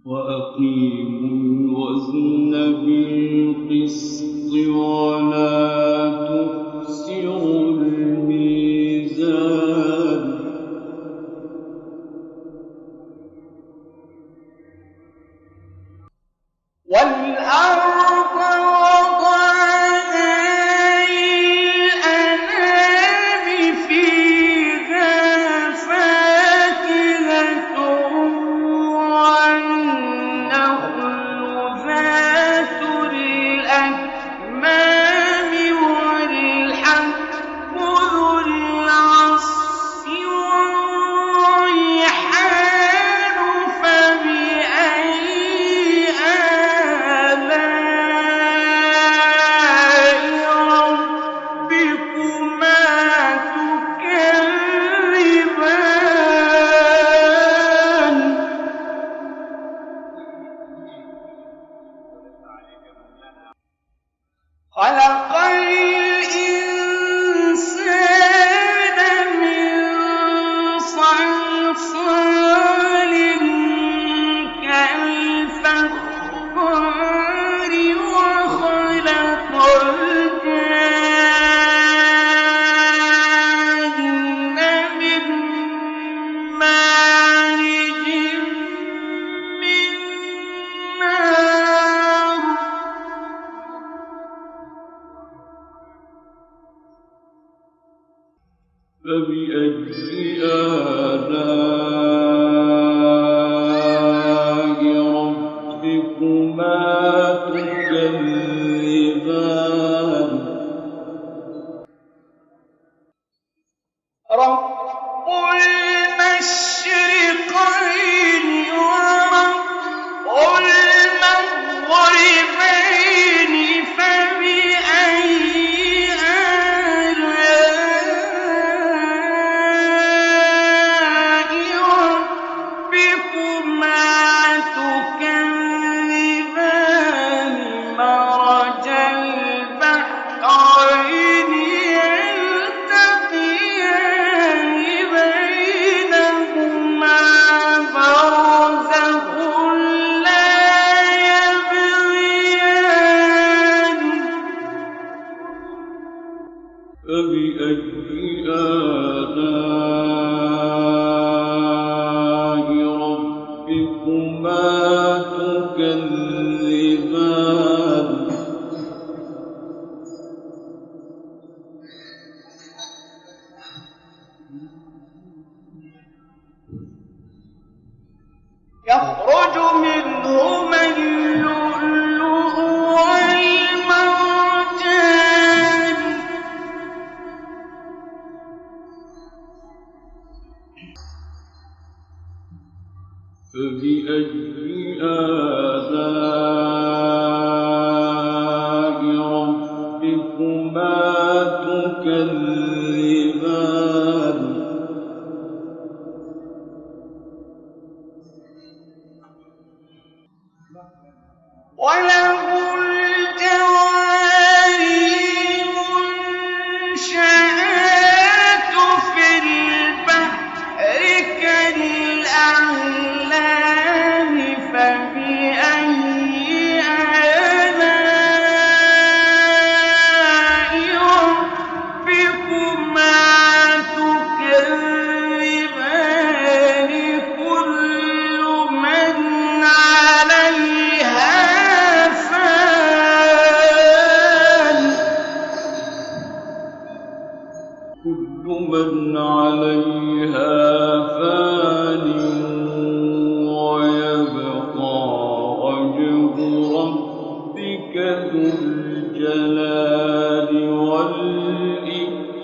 وأقيموا الوزن بالقسط ولا تخسروا الميزان والأرض خلق الإنسان من صلصال كالفخار وخلق الجان من مارج من نار فبأي آلاء ربكما تكذبان رب المشرقين ورب المغربين فبأي فبأي آلاء ربكما تكذبان يخرج منهما اللؤلؤ والمرجان فبأي آلاء ربكما تكذبان وله الجوار المنشآت في البحر كالأعلام فبأي آلاء ربكما تكذبان كل من عليها فان كل من عليها فان ويبقى وجه ربك ذو الجلال والإكرام